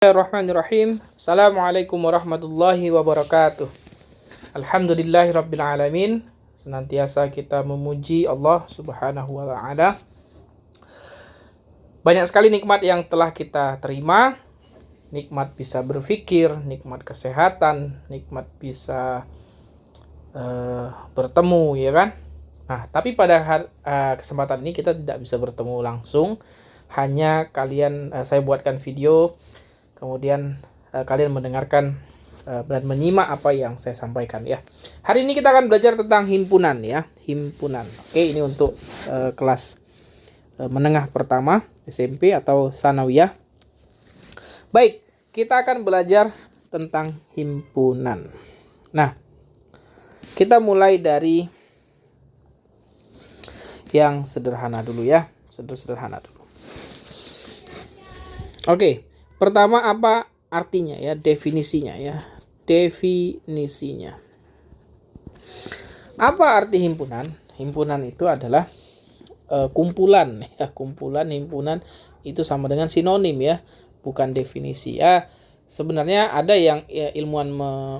Bismillahirrahmanirrahim. Assalamualaikum warahmatullahi wabarakatuh. Alhamdulillahirabbil alamin. Senantiasa kita memuji Allah Subhanahu wa taala. Banyak sekali nikmat yang telah kita terima. Nikmat bisa berpikir, nikmat kesehatan, nikmat bisa bertemu, ya kan? Nah, tapi pada kesempatan ini kita tidak bisa bertemu langsung. Hanya saya buatkan video, kemudian kalian mendengarkan dan menyimak apa yang saya sampaikan ya. Hari ini kita akan belajar tentang himpunan ya, himpunan. Oke, ini untuk kelas menengah pertama SMP atau sanawiyah. Baik, kita akan belajar tentang himpunan. Nah, kita mulai dari yang sederhana dulu ya, sederhana dulu. Oke. Pertama, apa artinya ya, definisinya ya. Definisinya. Apa arti himpunan? Himpunan itu adalah kumpulan ya, kumpulan, himpunan itu sama dengan sinonim ya, bukan definisi. Sebenarnya ada yang ilmuwan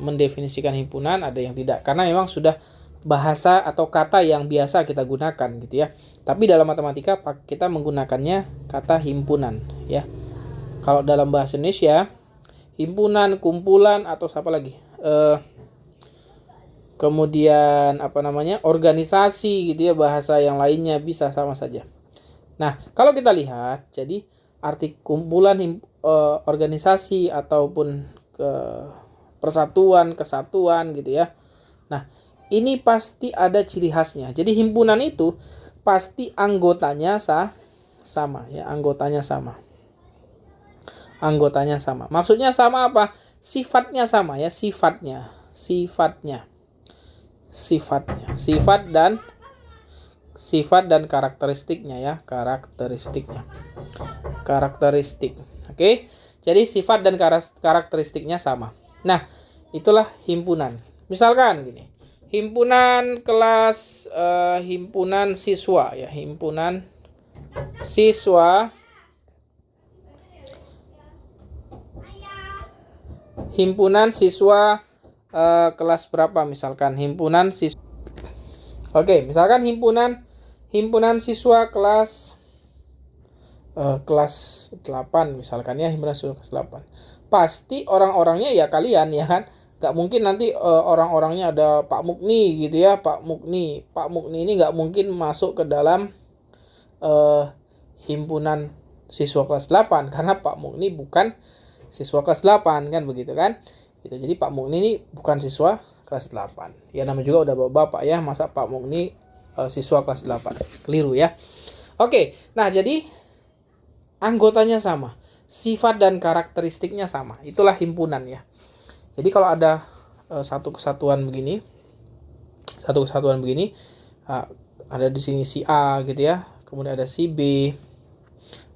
mendefinisikan himpunan, ada yang tidak, karena memang sudah bahasa atau kata yang biasa kita gunakan gitu ya. Tapi dalam matematika kita menggunakannya kata himpunan ya. Kalau dalam bahasa Indonesia, himpunan, kumpulan, atau apa lagi? Kemudian organisasi gitu ya, bahasa yang lainnya bisa sama saja. Nah, kalau kita lihat, jadi arti kumpulan, organisasi ataupun persatuan, kesatuan gitu ya. Nah, ini pasti ada ciri khasnya. Jadi himpunan itu pasti anggotanya sama ya, anggotanya sama. Anggotanya sama. Maksudnya sama apa? Sifatnya sama ya, sifatnya. Sifat dan karakteristiknya ya, karakteristik. Oke. Jadi sifat dan karakteristiknya sama. Nah, itulah himpunan. Misalkan gini. Himpunan kelas himpunan siswa ya, himpunan siswa. Himpunan siswa kelas berapa misalkan? Himpunan siswa. Oke, misalkan himpunan siswa kelas 8 misalkan ya, himpunan siswa kelas 8. Pasti orang-orangnya ya kalian ya kan. Gak mungkin nanti orang-orangnya ada Pak Mukni gitu ya, Pak Mukni ini gak mungkin masuk ke dalam himpunan siswa kelas 8 karena Pak Mukni bukan siswa kelas 8 kan, begitu kan? Gitu. Jadi Pak Mukni ini bukan siswa kelas 8. Ya namanya juga udah bapak ya, masa Pak Mukni siswa kelas 8. Keliru ya. Oke. Nah, jadi anggotanya sama, sifat dan karakteristiknya sama. Itulah himpunan ya. Jadi kalau ada satu kesatuan begini, ada di sini si A gitu ya. Kemudian ada si B,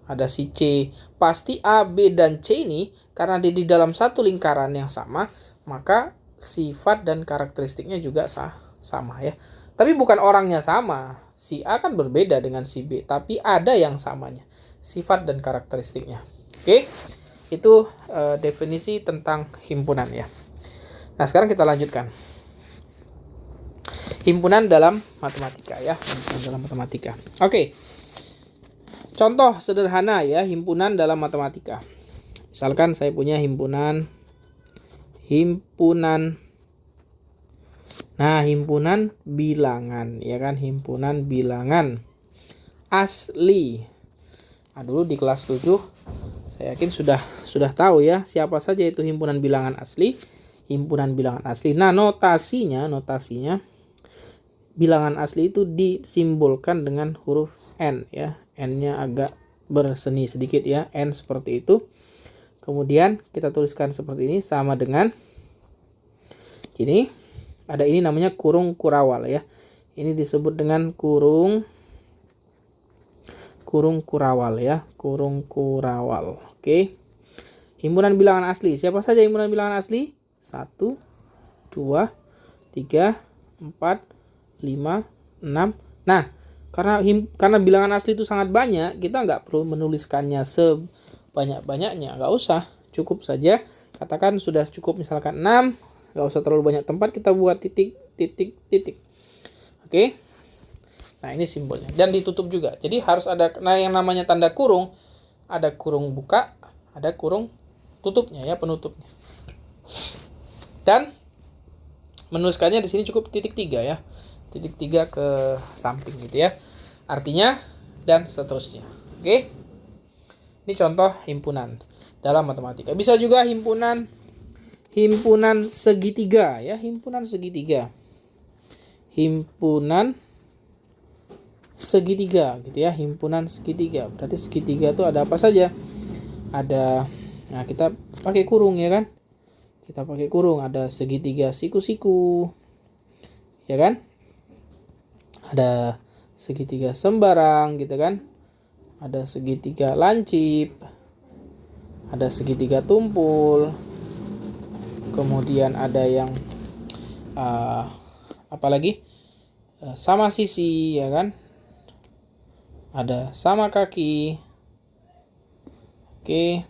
ada si C. Pasti A, B, dan C ini karena di dalam satu lingkaran yang sama, maka sifat dan karakteristiknya juga sama ya. Tapi bukan orangnya sama. Si A kan berbeda dengan si B, tapi ada yang samanya, sifat dan karakteristiknya. Oke. Itu definisi tentang himpunan ya. Nah, sekarang kita lanjutkan. Himpunan dalam matematika ya, himpunan dalam matematika. Oke. Contoh sederhana ya, himpunan dalam matematika. Misalkan saya punya himpunan. Nah, himpunan bilangan ya kan, himpunan bilangan asli. Nah, dulu di kelas 7 saya yakin sudah tahu ya siapa saja itu himpunan bilangan asli. Himpunan bilangan asli. Nah, notasinya bilangan asli itu disimbolkan dengan huruf N ya. N-nya agak berseni sedikit ya, N seperti itu. Kemudian kita tuliskan seperti ini, sama dengan ini. Ada ini namanya kurung kurawal ya. Ini disebut dengan kurung kurawal ya, kurung kurawal. Oke. Himpunan bilangan asli. Siapa saja himpunan bilangan asli? 1, 2, 3, 4, 5, 6. Nah, karena bilangan asli itu sangat banyak, kita nggak perlu menuliskannya sebanyak-banyaknya, nggak usah. cukup saja. Katakan sudah cukup misalkan 6, nggak usah terlalu banyak tempat, kita buat titik, titik, titik. Oke. Nah, ini simbolnya. Dan ditutup juga. Jadi harus ada, nah yang namanya tanda kurung, ada kurung buka, ada kurung tutupnya ya, penutupnya. Dan menuliskannya di sini cukup titik 3 ya. Titik 3 ke samping gitu ya. Artinya dan seterusnya. Oke. Ini contoh himpunan dalam matematika. Bisa juga himpunan segitiga ya, himpunan segitiga. Himpunan segitiga gitu ya, himpunan segitiga. Berarti segitiga itu ada apa saja? Ada, nah kita pakai kurung ya kan? Kita pakai kurung, ada segitiga siku-siku. Ya kan? Ada segitiga sembarang gitu kan? Ada segitiga lancip. Ada segitiga tumpul. Kemudian ada yang apa lagi? Sama sisi ya kan? Ada sama kaki. Oke.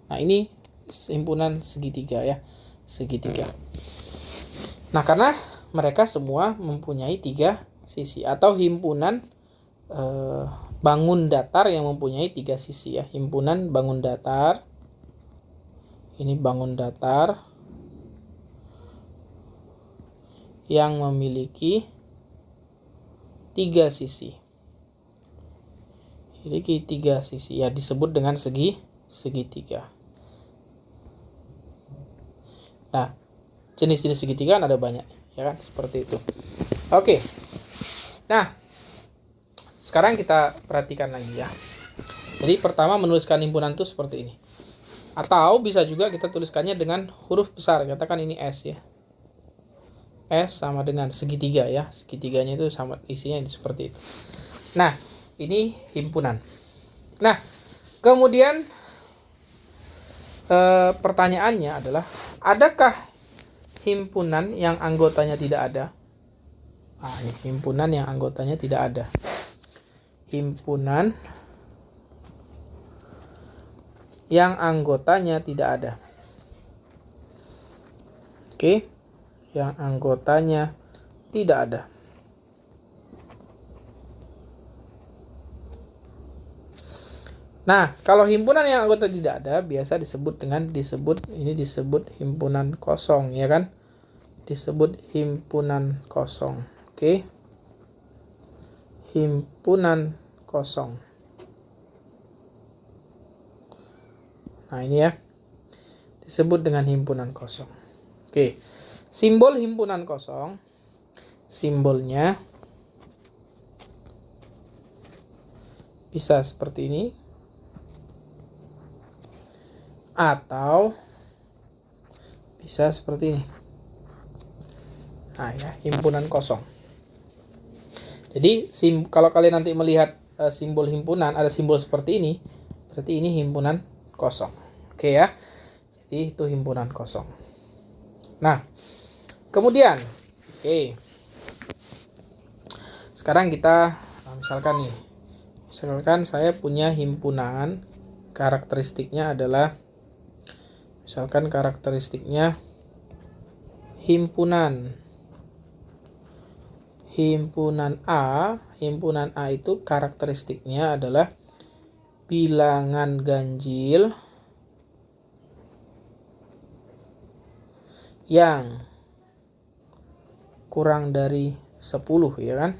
Nah, ini himpunan segitiga ya. Segitiga. Nah, karena mereka semua mempunyai 3 sisi, atau himpunan bangun datar yang mempunyai 3 sisi ya. Himpunan bangun datar. Ini bangun datar yang memiliki 3 sisi. Memiliki 3 sisi ya, disebut dengan segitiga. Nah, jenis-jenis segitiga kan ada banyak ya kan, seperti itu. Oke. Nah, sekarang kita perhatikan lagi ya. Jadi pertama menuliskan himpunan itu seperti ini. Atau bisa juga kita tuliskannya dengan huruf besar. Katakan ini S ya. S sama dengan segitiga ya. Segitiganya itu sama, isinya seperti itu. Nah, ini himpunan. Nah, kemudian pertanyaannya adalah, adakah himpunan yang anggotanya tidak ada? Nah, ini himpunan yang anggotanya tidak ada. Himpunan yang anggotanya tidak ada. Oke, yang anggotanya tidak ada. Nah, kalau himpunan yang anggota tidak ada, biasa disebut himpunan kosong, ya kan? Disebut himpunan kosong. Oke. Himpunan kosong. Nah, ini ya. Disebut dengan himpunan kosong. Oke. Simbol himpunan kosong, simbolnya bisa seperti ini, atau bisa seperti ini. Nah ya, himpunan kosong. Jadi kalau kalian nanti melihat simbol himpunan, ada simbol seperti ini, berarti ini himpunan kosong. Oke ya. Jadi itu himpunan kosong. Nah, kemudian sekarang kita misalkan saya punya himpunan, karakteristiknya adalah, misalkan karakteristiknya himpunan A. Himpunan A itu karakteristiknya adalah bilangan ganjil yang kurang dari 10, ya kan?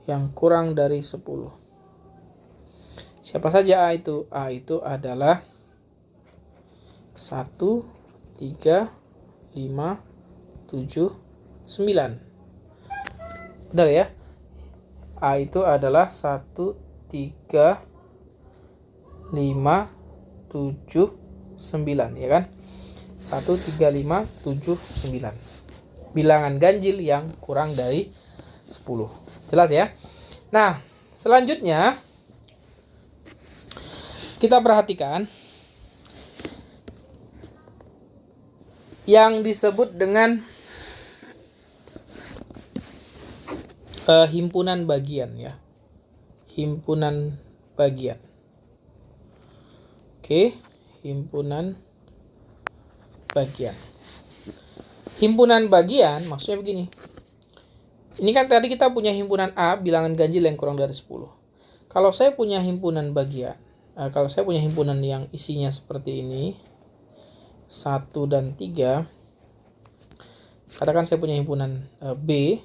Yang kurang dari 10. Siapa saja A itu? A itu adalah 1, 3, 5, 7, 9. Benar ya? A itu adalah 1, 3, 5, 7, 9, ya kan? 1, 3, 5, 7, 9. Bilangan ganjil yang kurang dari 10. Jelas ya? Nah, selanjutnya kita perhatikan yang disebut dengan himpunan bagian ya. Himpunan bagian. Oke, himpunan bagian. Himpunan bagian maksudnya begini. Ini kan tadi kita punya himpunan A, bilangan ganjil yang kurang dari 10. Kalau saya punya himpunan bagian, kalau saya punya himpunan yang isinya seperti ini, 1 dan 3, katakan saya punya himpunan B,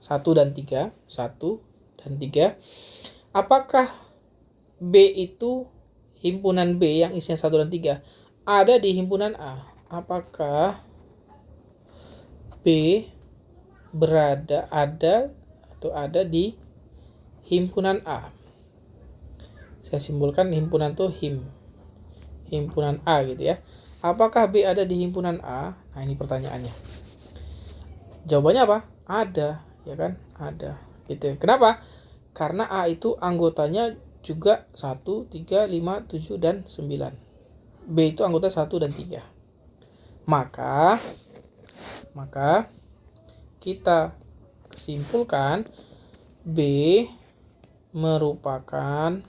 1 dan 3, 1 dan 3. Apakah B itu himpunan B yang isinya 1 dan 3 ada di himpunan A? Apakah B ada di himpunan A? Saya simbolkan himpunan tuh himpunan A gitu ya. Apakah B ada di himpunan A? Nah, ini pertanyaannya. Jawabannya apa? Ada, ya kan? Ada. Gitu. Kenapa? Karena A itu anggotanya juga 1, 3, 5, 7, dan 9. B itu anggota 1 dan 3. Maka kita simpulkan B merupakan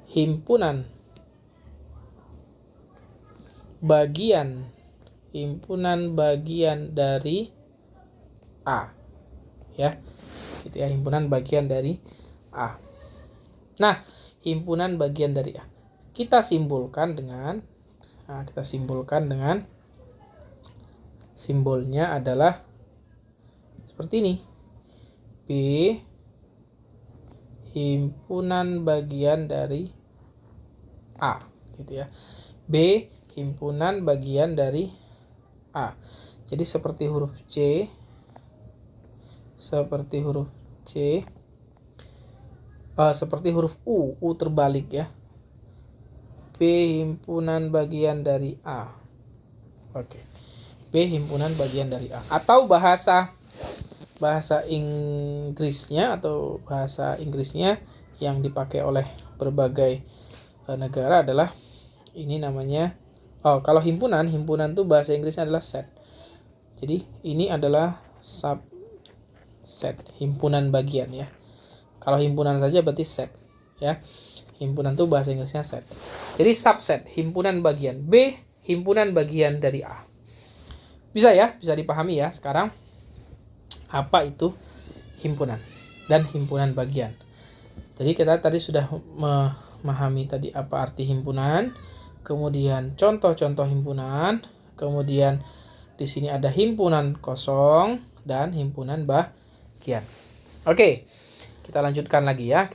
himpunan bagian dari A, ya, gitu ya, himpunan bagian dari A. Nah, himpunan bagian dari A kita simbolkan dengan simbolnya adalah seperti ini. B himpunan bagian dari A, gitu ya. B himpunan bagian dari A. Jadi seperti huruf C, seperti huruf U terbalik ya. B himpunan bagian dari A. Oke. B himpunan bagian dari A. Atau bahasa Inggrisnya yang dipakai oleh berbagai negara adalah ini namanya, kalau himpunan tuh bahasa Inggrisnya adalah set. Jadi ini adalah subset, himpunan bagian ya. Kalau himpunan saja berarti set ya. Himpunan tuh bahasa Inggrisnya set. Jadi subset, himpunan bagian. B himpunan bagian dari A. Bisa ya, bisa dipahami ya sekarang apa itu himpunan dan himpunan bagian. Jadi kita tadi sudah memahami tadi apa arti himpunan, kemudian contoh-contoh himpunan, kemudian di sini ada himpunan kosong dan himpunan bagian. Oke, kita lanjutkan lagi ya,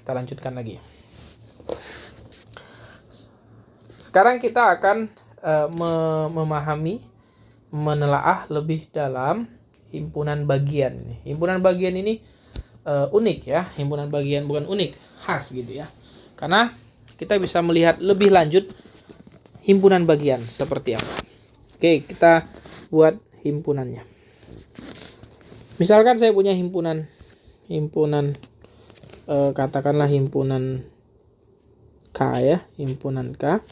Sekarang kita akan menelaah lebih dalam himpunan bagian. Himpunan bagian ini unik ya, himpunan bagian bukan unik, khas gitu ya. Karena kita bisa melihat lebih lanjut himpunan bagian seperti apa. Oke, kita buat himpunannya. Misalkan saya punya himpunan katakanlah himpunan K ya, himpunan K.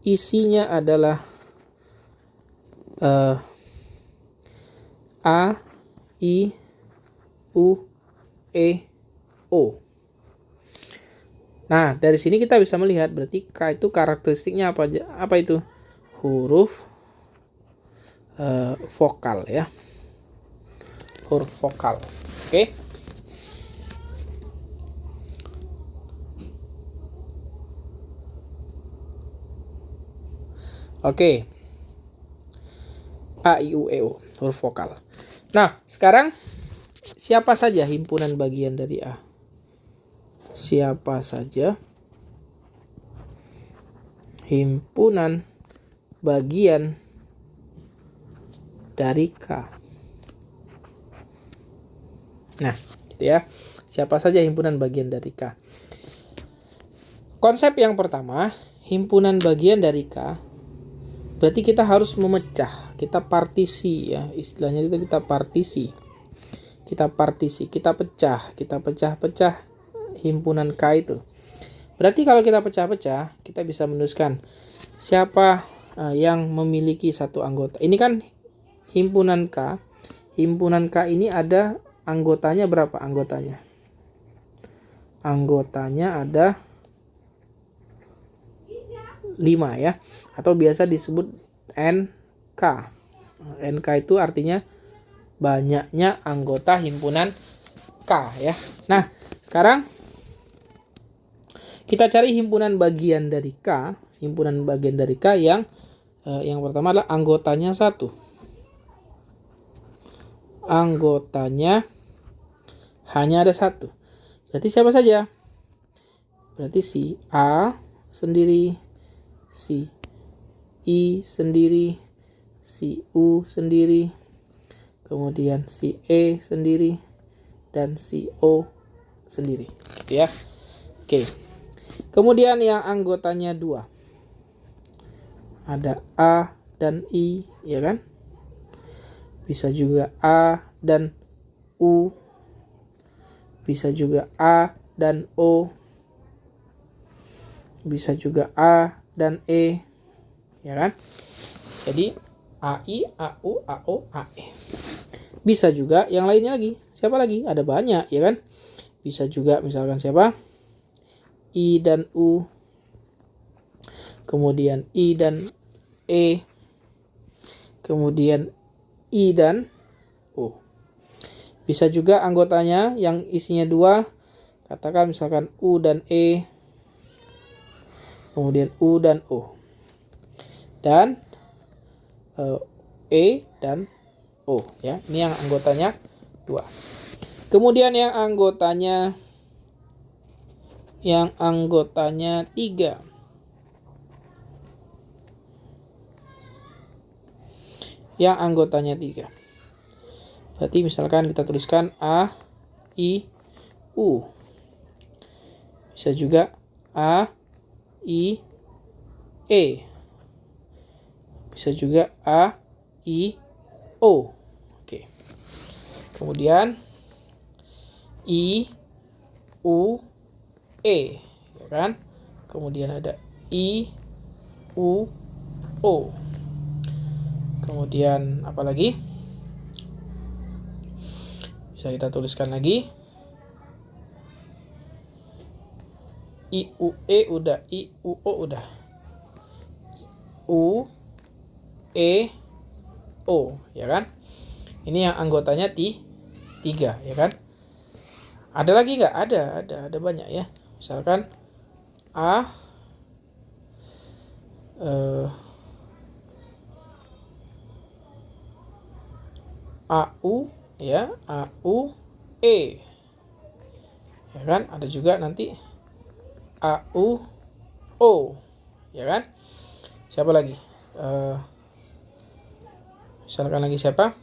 Isinya adalah A, I, U, E, O. Nah, dari sini kita bisa melihat berarti K itu karakteristiknya apa aja? Apa itu? Huruf vokal ya. Huruf vokal. Oke. Oke. A, I, U, E, O, huruf vokal. Nah, sekarang siapa saja himpunan bagian dari A? Siapa saja himpunan bagian dari K? Nah, gitu ya. Siapa saja himpunan bagian dari K? Konsep yang pertama, himpunan bagian dari K, berarti kita harus memecah, kita partisi ya, istilahnya itu kita partisi. Kita pecah himpunan K itu. Berarti kalau kita pecah-pecah, kita bisa menuliskan siapa yang memiliki satu anggota. Ini kan himpunan K. Himpunan K ini ada anggotanya berapa anggotanya? Anggotanya ada 5 ya, atau biasa disebut NK. NK itu artinya banyaknya anggota himpunan K ya. Nah, sekarang kita cari himpunan bagian dari K. Himpunan bagian dari K yang pertama adalah anggotanya 1. Anggotanya hanya ada 1. Berarti siapa saja? Berarti si A sendiri, si I sendiri, si U sendiri, kemudian si E sendiri, dan si O sendiri, gitu ya. Oke. Kemudian yang anggotanya 2. Ada A dan I, ya kan? Bisa juga A dan U. Bisa juga A dan O. Bisa juga A dan E, ya kan? Jadi AI, AU, AO, AE. Bisa juga yang lainnya lagi. Siapa lagi? Ada banyak, ya kan? Bisa juga misalkan siapa? I dan U. Kemudian I dan E. Kemudian I dan O. Bisa juga anggotanya yang isinya 2. Katakan misalkan U dan E. Kemudian U dan O. Dan E dan O ya. Ini yang anggotanya 2. Kemudian yang anggotanya 3. Yang anggotanya 3. Berarti misalkan kita tuliskan A, I, U. Bisa juga A, I, E. Bisa juga A, I, O. Oke. Kemudian I, U, E, ya kan? Kemudian ada I, U, O. Kemudian apa lagi? Bisa kita tuliskan lagi. I, U, E udah, I, U, O udah. U, E, O, ya kan? Ini yang anggotanya 3, ya kan? Ada lagi nggak? Ada banyak ya. Misalkan A, AU, ya, AU, E, ya kan? Ada juga nanti AU, O, ya kan? Siapa lagi? Misalkan lagi siapa?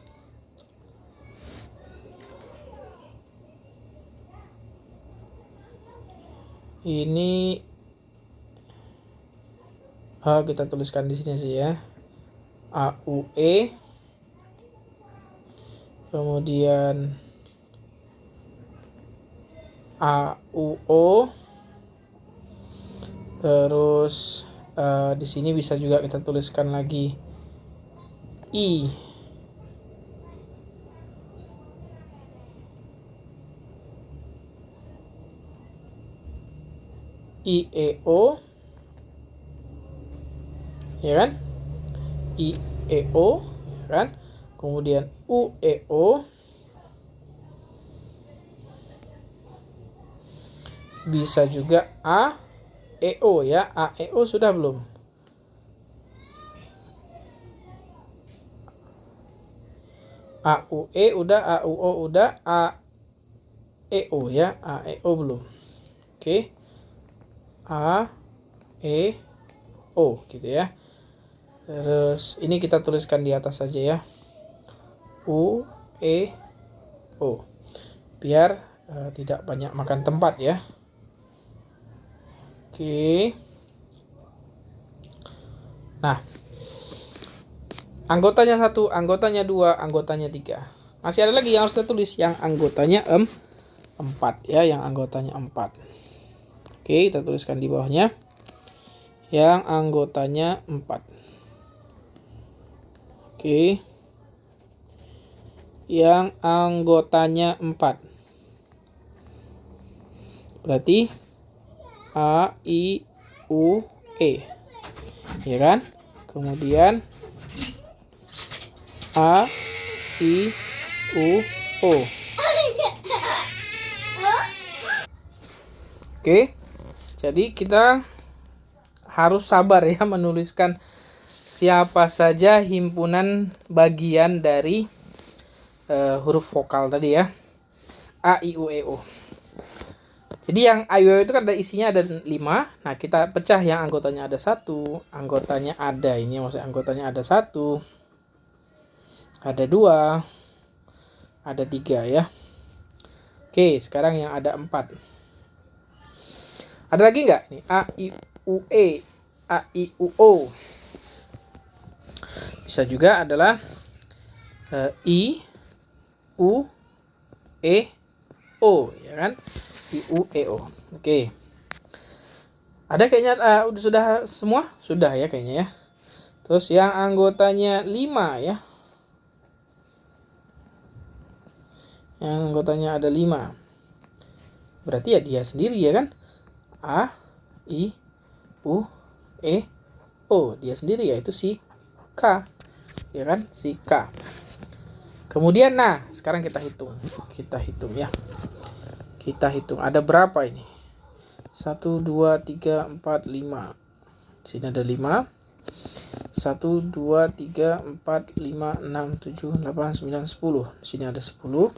Ini kita tuliskan di sini sih ya. AUE. Kemudian AUO. Terus di sini bisa juga kita tuliskan lagi I. IEO, ya kan? IEO, ya kan? Kemudian UEO. Bisa juga AEO ya. AEO sudah belum? AUE udah, AUO udah, AEO ya. AEO belum. Oke. AEO gitu ya. Terus ini kita tuliskan di atas saja ya. UEO. Biar tidak banyak makan tempat ya. Oke. Nah, anggotanya 1, anggotanya 2, anggotanya 3. Masih ada lagi yang harus kita tulis, yang anggotanya 4 ya, yang anggotanya 4. Oke, kita tuliskan di bawahnya. Yang anggotanya 4. Oke. Yang anggotanya 4. Berarti A, I, U, E. ya kan? Kemudian A, I, U, O. Oke, jadi kita harus sabar ya menuliskan siapa saja himpunan bagian dari huruf vokal tadi ya. A, I, U, E, O. Jadi yang A, I, U, E, O itu kan ada isinya ada 5. Nah, kita pecah yang anggotanya ada 1, anggotanya ada ini maksudnya anggotanya ada 1, ada 2, ada 3 ya. Oke, sekarang yang ada 4. Ada lagi nggak? Nih, A, I, U, E, A, I, U, O. Bisa juga adalah I, U, E, O, ya kan? I, U, E, O. Oke. Ada kayaknya sudah semua? Sudah ya kayaknya ya. Terus yang anggotanya 5 ya. Yang anggotanya ada 5. Berarti ya dia sendiri ya kan? A, I, U, E, O. Dia sendiri yaitu si K. Ya kan? Si K. Kemudian nah, sekarang kita hitung. Kita hitung ya. Kita hitung ada berapa ini? 1, 2, 3, 4, 5. Di sini ada 5. 1, 2, 3, 4, 5, 6, 7, 8, 9, 10. Di sini ada 10.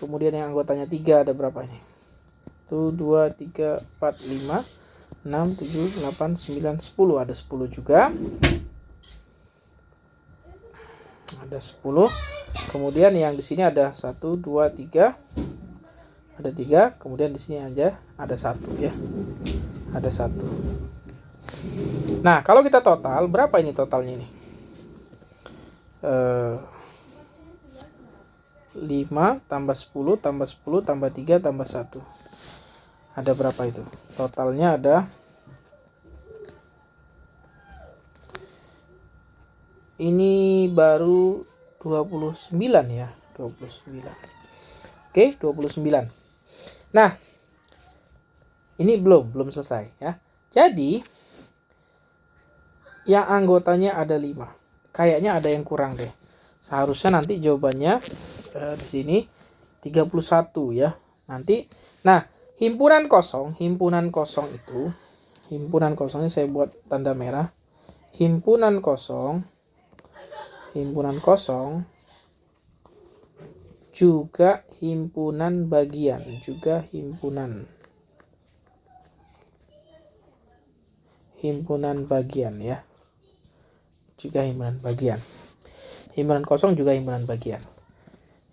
Kemudian yang anggotanya 3 ada berapa ini? 1, 2, 3, 4, 5, 6, 7, 8, 9, 10. Ada 10 juga. Ada 10. Kemudian yang di sini ada 1, 2, 3. Ada 3. Kemudian di sini aja ada 1 ya. Ada 1. Nah, kalau kita total, berapa ini totalnya ini? 5 tambah 10 tambah 10 tambah 3 tambah 1. Ada berapa itu? Totalnya ada ini baru 29 ya, 29. Oke, 29. Nah, ini belum selesai ya. Jadi yang anggotanya ada 5. Kayaknya ada yang kurang deh. Seharusnya nanti jawabannya di sini 31 ya. Nanti nah, himpunan kosong itu, himpunan kosongnya saya buat tanda merah. Himpunan kosong juga himpunan bagian, juga himpunan bagian ya. Juga himpunan bagian. Himpunan kosong juga himpunan bagian.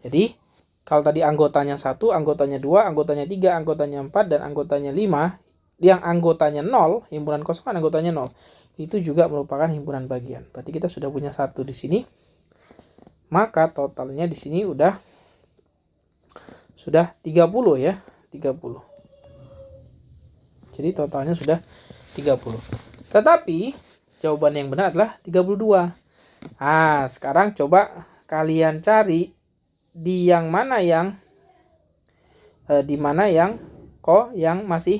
Jadi kalau tadi anggotanya 1, anggotanya 2, anggotanya 3, anggotanya 4, dan anggotanya 5, yang anggotanya 0, himpunan kosong kan anggotanya 0, itu juga merupakan himpunan bagian. Berarti kita sudah punya 1 di sini. Maka totalnya di sini sudah 30 ya, 30. Jadi totalnya sudah 30. Tetapi jawaban yang benar adalah 32. Nah, sekarang coba kalian cari di yang mana yang yang masih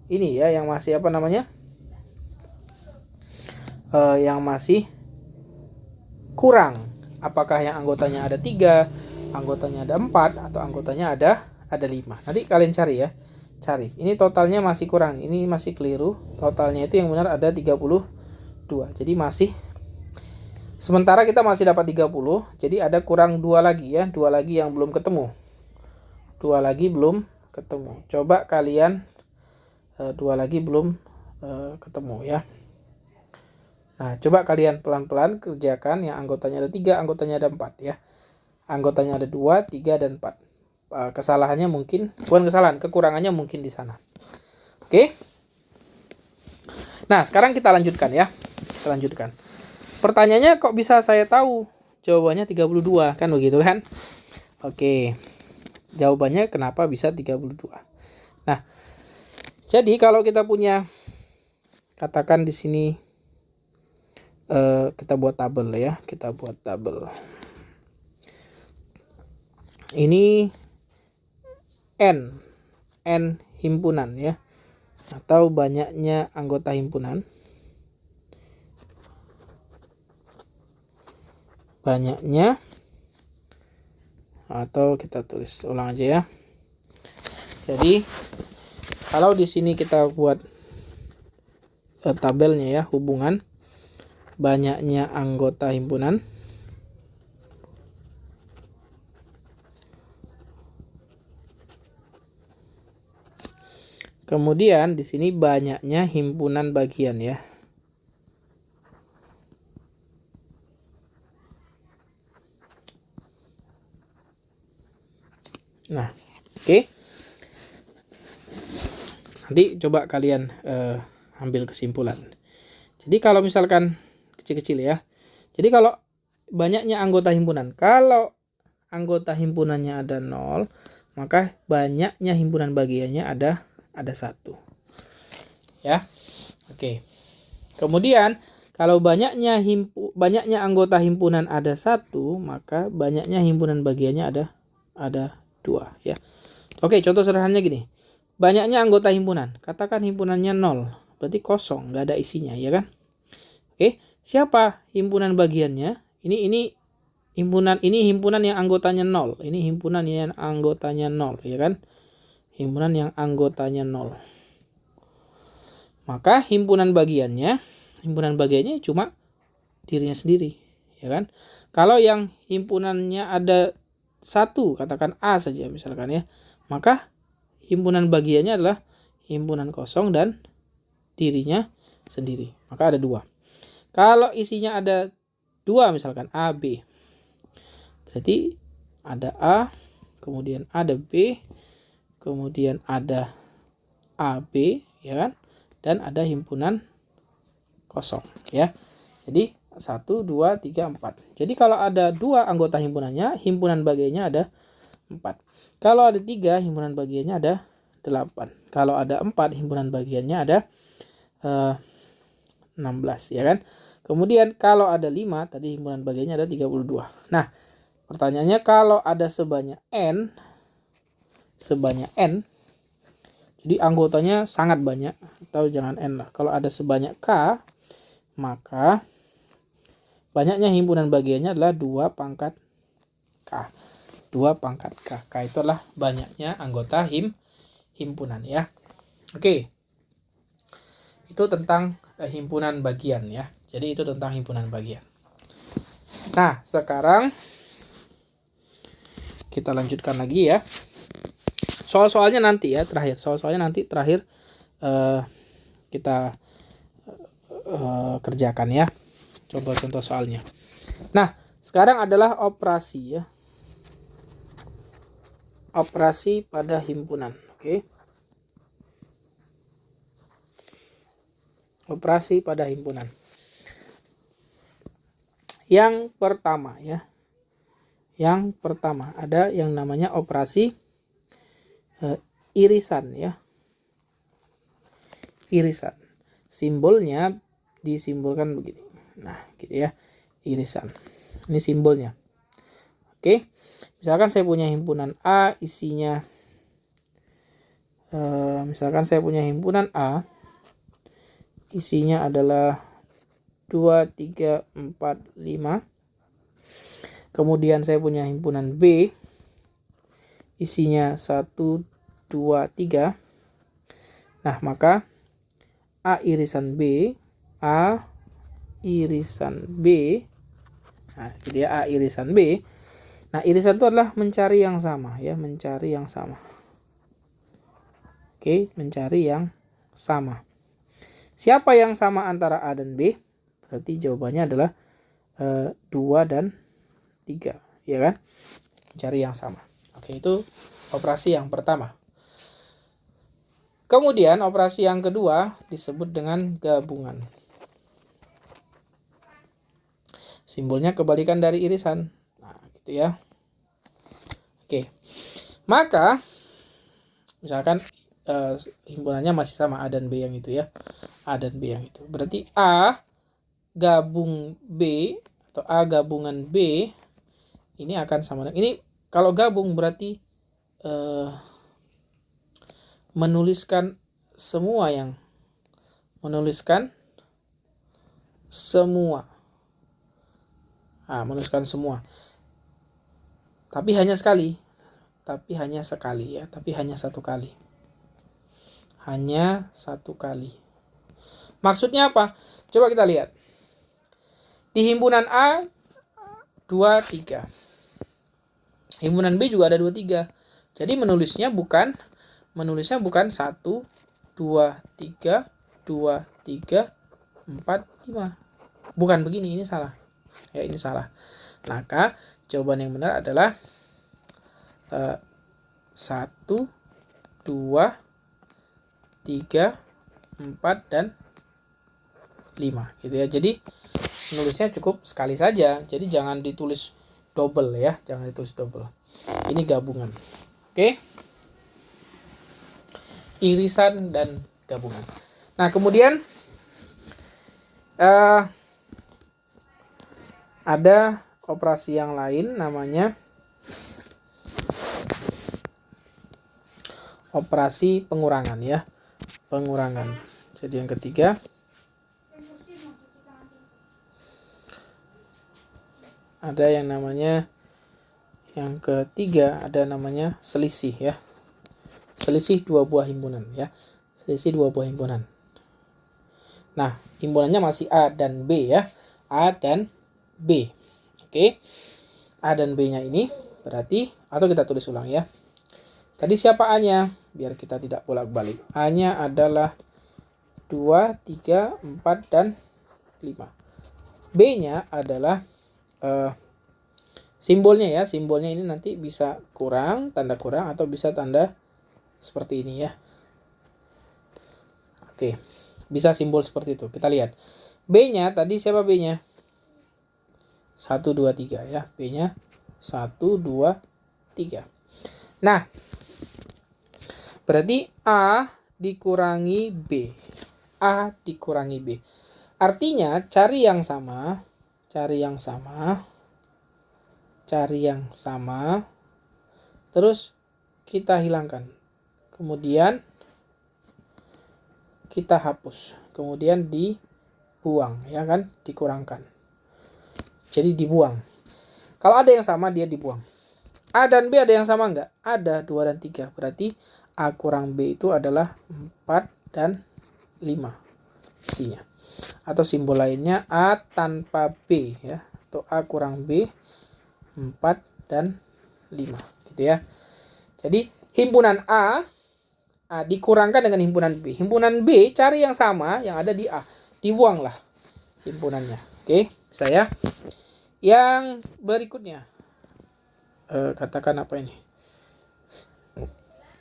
ini ya, yang masih apa namanya? Yang masih kurang. Apakah yang anggotanya ada 3, anggotanya ada 4, atau anggotanya ada 5. Nanti kalian cari ya. Cari. Ini totalnya masih kurang. Ini masih keliru. Totalnya itu yang benar ada 32. Jadi masih, sementara kita masih dapat 30. Jadi ada kurang 2 lagi ya. 2 lagi yang belum ketemu. 2 lagi belum ketemu. Coba kalian 2 lagi belum ketemu ya. Nah, coba kalian pelan-pelan kerjakan yang anggotanya ada 3, anggotanya ada 4 ya. Anggotanya ada 2, 3, dan 4. Kesalahannya mungkin, bukan kesalahan, kekurangannya mungkin di sana. Oke. Nah, sekarang kita lanjutkan ya. Kita lanjutkan. Pertanyaannya kok bisa saya tahu? Jawabannya 32, kan begitu kan? Oke. Jawabannya kenapa bisa 32? Nah, jadi kalau kita punya, katakan di sini kita buat tabel ya, kita buat tabel. Ini n himpunan ya, atau banyaknya anggota himpunan. banyaknya, atau kita tulis ulang aja ya. Jadi kalau di sini kita buat tabelnya ya, hubungan banyaknya anggota himpunan kemudian di sini banyaknya himpunan bagian ya. Nah, oke. Nanti coba kalian ambil kesimpulan. Jadi kalau misalkan kecil-kecil ya. Jadi kalau banyaknya anggota himpunan, kalau anggota himpunannya ada 0, maka banyaknya himpunan bagiannya ada 1. Ya. Oke. Kemudian kalau banyaknya anggota himpunan ada 1, maka banyaknya himpunan bagiannya ada 2 ya. Oke, contoh sederhananya gini. Banyaknya anggota himpunan, katakan himpunannya 0, berarti kosong, nggak ada isinya ya kan. Oke, siapa himpunan bagiannya? Ini himpunan yang anggotanya 0. Ini himpunan yang anggotanya 0 ya kan. Himpunan yang anggotanya 0. Maka himpunan bagiannya cuma dirinya sendiri ya kan. Kalau yang himpunannya ada 1, katakan A saja misalkan ya, maka himpunan bagiannya adalah himpunan kosong dan dirinya sendiri. Maka ada 2. Kalau isinya ada 2 misalkan A, B. Berarti ada A, kemudian ada B, kemudian ada AB ya kan, dan ada himpunan kosong ya. Jadi 1, 2, 3, 4. Jadi kalau ada 2 anggota himpunannya, himpunan bagiannya ada 4. Kalau ada 3, himpunan bagiannya ada 8. Kalau ada 4, himpunan bagiannya ada 16 ya kan. Kemudian kalau ada 5, tadi himpunan bagiannya ada 32. Nah, pertanyaannya kalau ada sebanyak n, jadi anggotanya sangat banyak, atau jangan n lah. Kalau ada sebanyak k, maka banyaknya himpunan bagiannya adalah 2 pangkat k. 2 pangkat k. K itu adalah banyaknya anggota himpunan ya. Oke. Itu tentang himpunan bagian ya. Jadi itu tentang himpunan bagian. Nah, sekarang kita lanjutkan lagi ya. Soal-soalnya nanti ya, terakhir. Soal-soalnya nanti terakhir kita kerjakan ya. Contoh-contoh soalnya. Nah, sekarang adalah operasi ya. Operasi pada himpunan. Oke. Operasi pada himpunan. Yang pertama ya. Yang pertama ada yang namanya operasi irisan ya. Irisan. Simbolnya disimbolkan begini. Nah, gitu ya. Irisan. Ini simbolnya. Oke. Misalkan saya punya himpunan A, isinya misalkan saya punya himpunan A, isinya adalah 2, 3, 4, 5. Kemudian saya punya himpunan B, isinya 1, 2, 3. Nah, maka A irisan B, A irisan B. Nah, jadi A irisan B. Nah, irisan itu adalah mencari yang sama ya, mencari yang sama. Oke, mencari yang sama. Siapa yang sama antara A dan B? Berarti jawabannya adalah 2 dan 3, ya kan? Mencari yang sama. Oke, itu operasi yang pertama. Kemudian operasi yang kedua disebut dengan gabungan. Simbolnya kebalikan dari irisan. Nah, gitu ya. Oke. Maka misalkan himpunannya masih sama A dan B yang itu ya. A dan B yang itu. Berarti A gabung B atau A gabungan B ini akan sama dengan ini. Kalau gabung berarti menuliskan semua Menuliskan semua. Tapi hanya sekali. Tapi hanya satu kali. Hanya satu kali. Maksudnya apa? Coba kita lihat. Di himpunan A 2, 3. Himpunan B juga ada 2, 3. Jadi menulisnya bukan 1, 2, 3, 2, 3, 4, 5. Bukan begini, ini salah. Ya, ini salah. Maka jawaban yang benar adalah 1, 2, 3, 4, dan 5 gitu ya. Jadi menulisnya cukup sekali saja. Jadi jangan ditulis double ya, jangan ditulis double. Ini gabungan. Oke. Irisan dan gabungan. Nah, kemudian ada operasi yang lain namanya operasi pengurangan ya. Pengurangan. Jadi yang ketiga ada yang namanya, yang ketiga ada namanya selisih ya. Selisih dua buah himpunan ya. Selisih dua buah himpunan. Nah, himpunannya masih A dan B ya. A dan B. Oke. A dan B-nya ini berarti, atau kita tulis ulang ya. Tadi siapa A-nya? Biar kita tidak bolak-balik. A-nya adalah 2, 3, 4, dan 5. B-nya adalah simbolnya ya. Simbolnya ini nanti bisa kurang, tanda kurang, atau bisa tanda seperti ini ya. Oke. Bisa simbol seperti itu. Kita lihat. B-nya tadi siapa B-nya? 1, 2, 3 ya. B-nya 1, 2, 3. Nah, berarti A dikurangi B. A dikurangi B. Artinya cari yang sama, terus kita hilangkan. Kemudian kita hapus. Kemudian dibuang, ya kan? Dikurangkan. Jadi dibuang. Kalau ada yang sama, dia dibuang. A dan B ada yang sama enggak? Ada, 2 dan 3. Berarti A kurang B itu adalah 4 dan 5 isinya. Atau simbol lainnya A tanpa B ya. Atau A kurang B 4 dan 5 gitu ya. Jadi himpunan A dikurangkan dengan himpunan B. Himpunan B cari yang sama yang ada di A. Dibuanglah himpunannya. Oke, bisa ya. Yang berikutnya katakan apa ini?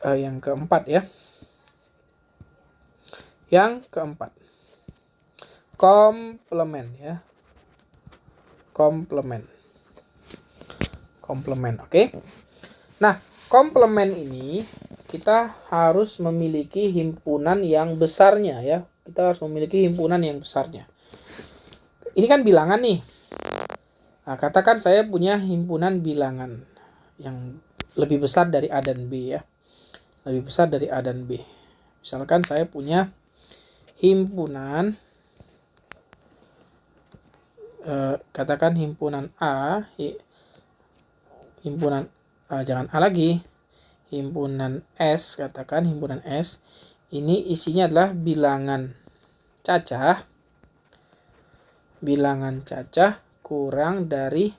Yang keempat ya. Yang keempat, komplement ya. Komplement, oke. Nah, komplement ini kita harus memiliki himpunan yang besarnya ya. Kita harus memiliki himpunan yang besarnya. Ini kan bilangan nih. Nah, katakan saya punya himpunan bilangan yang lebih besar dari A dan B ya. Lebih besar dari A dan B. Misalkan saya punya himpunan, katakan himpunan A, jangan A lagi, himpunan S, katakan himpunan S, ini isinya adalah bilangan cacah kurang dari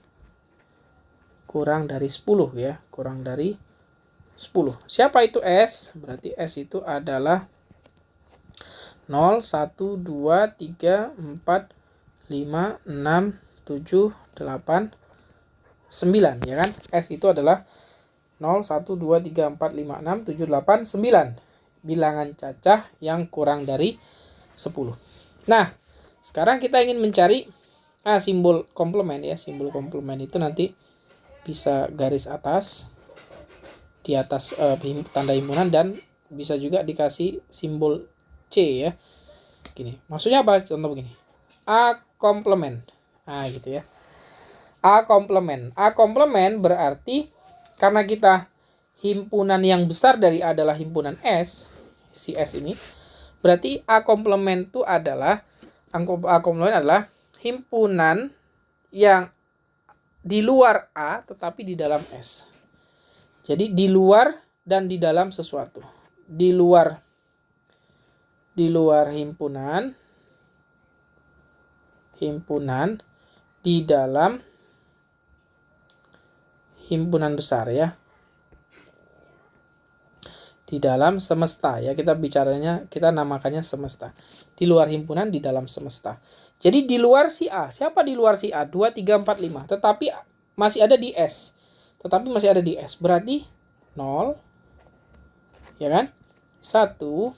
10 ya, kurang dari 10. Siapa itu S? Berarti S itu adalah 0, 1, 2, 3, 4, 5, 6, 7, 8, 9 ya kan? S itu adalah 0, 1, 2, 3, 4, 5, 6, 7, 8, 9. Bilangan cacah yang kurang dari 10. Nah, sekarang kita ingin mencari simbol komplement ya. Simbol komplement itu nanti bisa garis atas, di atas tanda himpunan, dan bisa juga dikasih simbol C ya. Gini. Maksudnya apa? Contoh begini. A komplement. Gitu ya. A komplement. A komplement berarti karena kita himpunan yang besar dari A adalah himpunan S, si S ini, berarti A komplement itu adalah himpunan yang di luar A tetapi di dalam S. Jadi di luar dan di dalam sesuatu. Di luar himpunan, di dalam himpunan besar ya. Di dalam semesta ya, kita namakannya semesta. Di luar himpunan, di dalam semesta. Jadi di luar si A, siapa di luar si A? 2, 3, 4, 5. Tetapi masih ada di S. Berarti 0, ya kan? 1,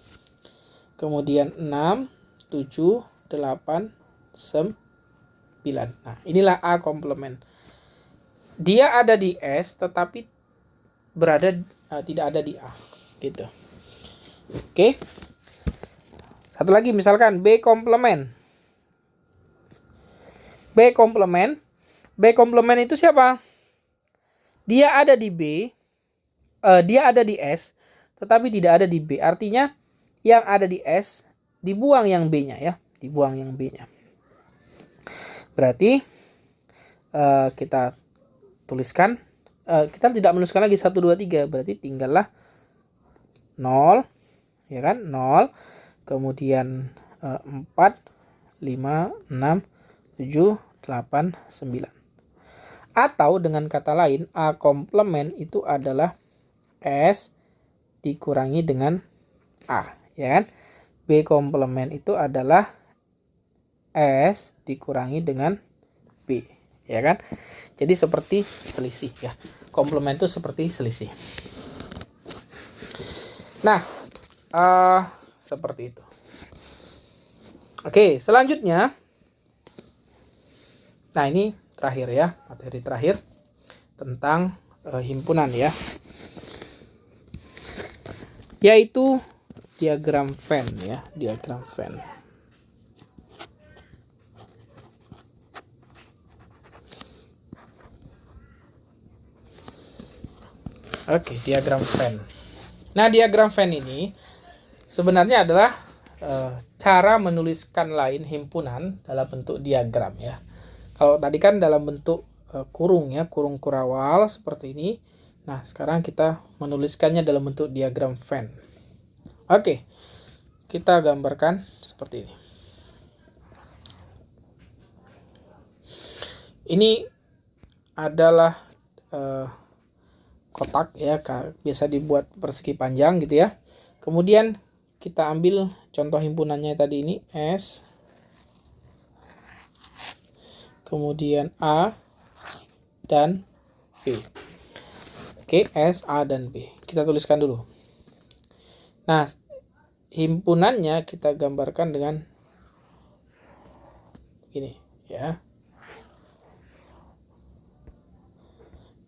kemudian 6, 7, 8, 9. Nah, inilah A komplement. Dia ada di S, tetapi tidak ada di A. Gitu. Oke. Satu lagi misalkan B komplement. B komplement itu siapa? Dia ada di B, dia ada di S, tetapi tidak ada di B. Artinya yang ada di S dibuang yang B-nya ya, Berarti kita tuliskan, kita tidak menuliskan lagi 1, 2, 3, berarti tinggallah 0, ya kan? 0, kemudian 4, 5, 6, 7, 8, 9. Atau dengan kata lain, A komplement itu adalah S dikurangi dengan A, ya kan? B komplement itu adalah S dikurangi dengan B, ya kan? Jadi seperti selisih ya. Komplement itu seperti selisih. Nah, seperti itu. Oke, selanjutnya. Nah, ini terakhir ya, materi terakhir tentang himpunan ya. Yaitu diagram Venn ya, diagram Venn. Oke, diagram Venn. Nah, diagram Venn ini sebenarnya adalah cara menuliskan lain himpunan dalam bentuk diagram ya. Kalau tadi kan dalam bentuk kurung ya, kurung kurawal seperti ini. Nah, sekarang kita menuliskannya dalam bentuk diagram Venn. Oke, kita gambarkan seperti ini. Ini adalah kotak ya, biasa dibuat persegi panjang gitu ya. Kemudian kita ambil contoh himpunannya tadi ini S, kemudian A dan B. Oke, S, A, dan B. Kita tuliskan dulu. Nah, himpunannya kita gambarkan dengan ini ya.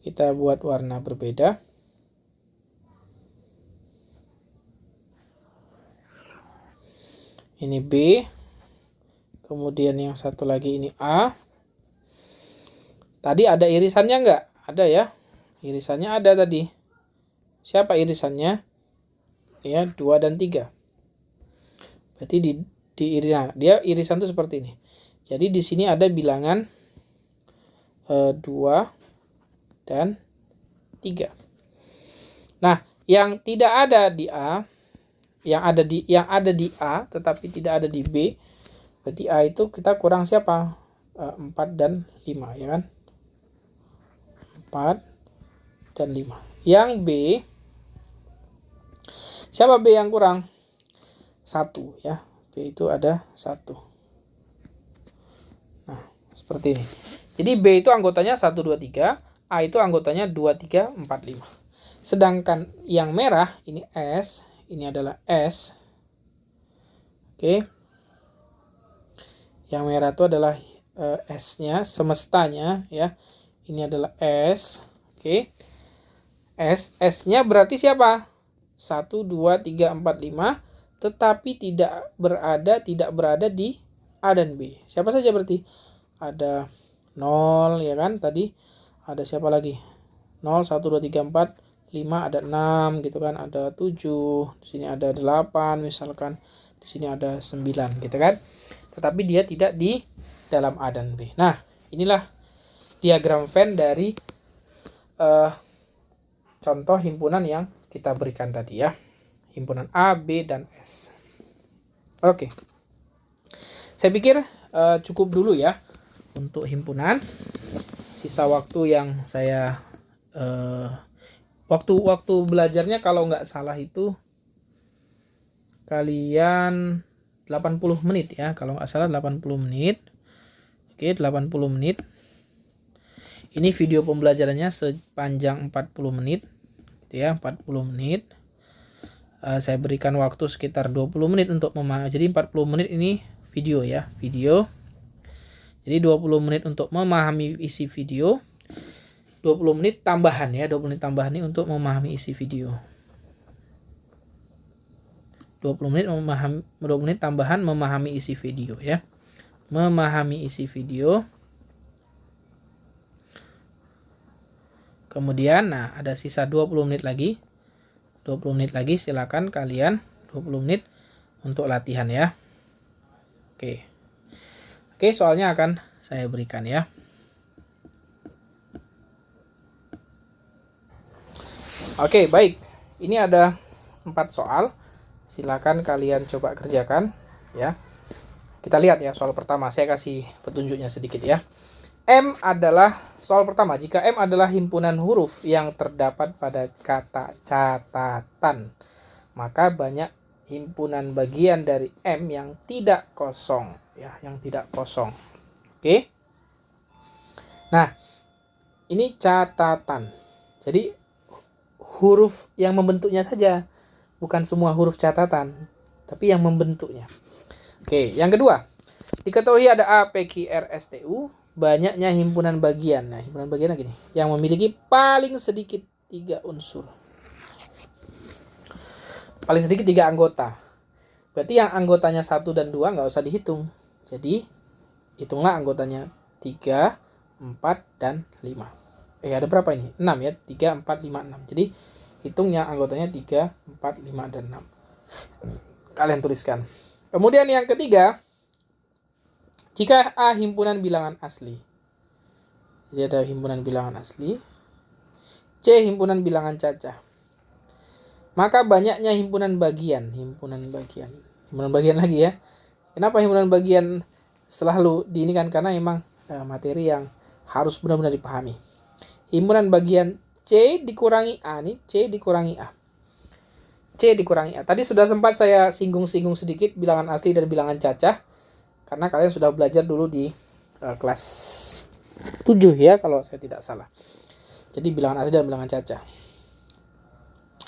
Kita buat warna berbeda. Ini B. Kemudian yang satu lagi ini A. Tadi ada irisannya nggak? Ada ya. Irisannya ada tadi. Siapa irisannya? Ya, 2 dan 3. Berarti dia irisan itu seperti ini. Jadi di sini ada bilangan 2 dan 3. Nah, yang tidak ada di A, yang ada di A tetapi tidak ada di B, berarti A itu kita kurang siapa? 4 dan 5 ya kan? 4 dan 5. Yang B, siapa B yang kurang? 1 ya. B itu ada 1. Nah, seperti ini. Jadi B itu anggotanya 1, 2, 3. A itu anggotanya 2, 3, 4, 5. Sedangkan yang merah ini S. Ini adalah S. Oke. Yang merah itu adalah S-nya, semestanya ya. Ini adalah S. Oke. S-nya berarti siapa? 1, 2, 3, 4, 5. Tetapi tidak berada di A dan B. Siapa saja berarti? Ada 0 ya kan tadi. Ada siapa lagi? 0, 1, 2, 3, 4, 5, ada 6 gitu kan. Ada 7. Di sini ada 8 misalkan. Di sini ada 9 gitu kan. Tetapi dia tidak di dalam A dan B. Nah, inilah diagram Venn dari contoh himpunan yang kita berikan tadi ya. Himpunan A, B, dan S. Oke. Saya pikir cukup dulu ya untuk himpunan. Sisa waktu yang saya waktu belajarnya kalau nggak salah itu kalian 80 menit ya. Kalau nggak salah 80 menit. Oke, 80 menit. Ini video pembelajarannya sepanjang 40 menit. Gitu ya, 40 menit. Saya berikan waktu sekitar 20 menit untuk memahami. Jadi 40 menit ini video ya, video. Jadi 20 menit untuk memahami isi video. 20 menit tambahan ya, 20 menit tambahan ini untuk memahami isi video. 20 menit tambahan memahami isi video ya. Memahami isi video. Kemudian nah ada sisa 20 menit lagi. 20 menit lagi silakan kalian 20 menit untuk latihan ya. Oke. Oke, soalnya akan saya berikan ya. Oke, baik. Ini ada 4 soal. Silakan kalian coba kerjakan ya. Kita lihat ya soal pertama. Saya kasih petunjuknya sedikit ya. M adalah soal pertama. Jika M adalah himpunan huruf yang terdapat pada kata catatan, maka banyak himpunan bagian dari M yang tidak kosong ya, yang tidak kosong. Oke. Nah, ini catatan. Jadi huruf yang membentuknya saja, bukan semua huruf catatan, tapi yang membentuknya. Oke, yang kedua. Diketahui ada A, P, Q, R, S, T, U. Banyaknya himpunan bagian. Nah, himpunan bagian gini, yang memiliki paling sedikit 3 unsur. Paling sedikit 3 anggota. Berarti yang anggotanya 1 dan 2 nggak usah dihitung. Jadi, hitunglah anggotanya 3, 4, dan 5. Ada berapa ini? 6 ya. 3, 4, 5, 6. Jadi, hitung yang anggotanya 3, 4, 5, dan 6. Kalian tuliskan. Kemudian yang ketiga, jika A himpunan bilangan asli. Jadi ada himpunan bilangan asli. C himpunan bilangan cacah. Maka banyaknya himpunan bagian. Himpunan bagian lagi ya. Kenapa himpunan bagian selalu diinikan? Karena memang materi yang harus benar-benar dipahami. Himpunan bagian C dikurangi A. Nih C dikurangi A. C dikurangi A. Tadi sudah sempat saya singgung-singgung sedikit bilangan asli dan bilangan cacah. Karena kalian sudah belajar dulu di kelas 7 ya kalau saya tidak salah. Jadi bilangan asli dan bilangan cacah.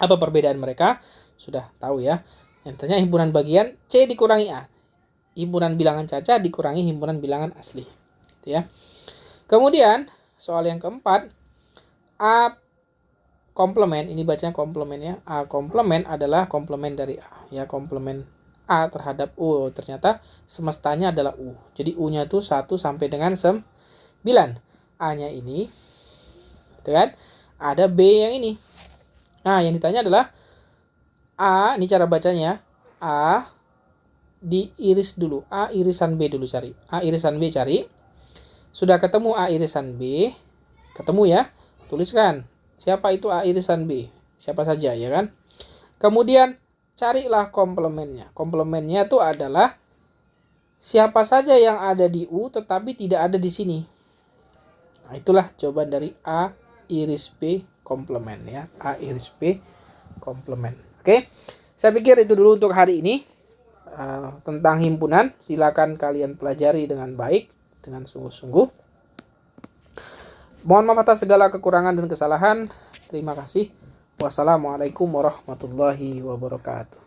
Apa perbedaan mereka? Sudah tahu ya. Intinya himpunan bagian C dikurangi A. Himpunan bilangan cacah dikurangi himpunan bilangan asli. Gitu ya. Kemudian soal yang keempat, A komplement, ini bacanya komplement ya. A komplement adalah komplement dari A. Ya, komplement A terhadap U. Ternyata semestanya adalah U. Jadi U-nya itu 1 sampai dengan 9. A-nya ini. Gitu kan? Ada B yang ini. Nah, yang ditanya adalah A, ini cara bacanya. A diiris dulu. A irisan B dulu cari. A irisan B cari. Sudah ketemu A irisan B. Ketemu ya. Tuliskan. Siapa itu A irisan B? Siapa saja ya kan? Kemudian carilah komplemennya. Komplemennya itu adalah siapa saja yang ada di U tetapi tidak ada di sini. Nah, itulah jawaban dari A iris B komplement ya. A iris B komplement. Oke. Saya pikir itu dulu untuk hari ini. Tentang himpunan, silakan kalian pelajari dengan baik, dengan sungguh-sungguh. Mohon maaf atas segala kekurangan dan kesalahan. Terima kasih. Wassalamualaikum warahmatullahi wabarakatuh.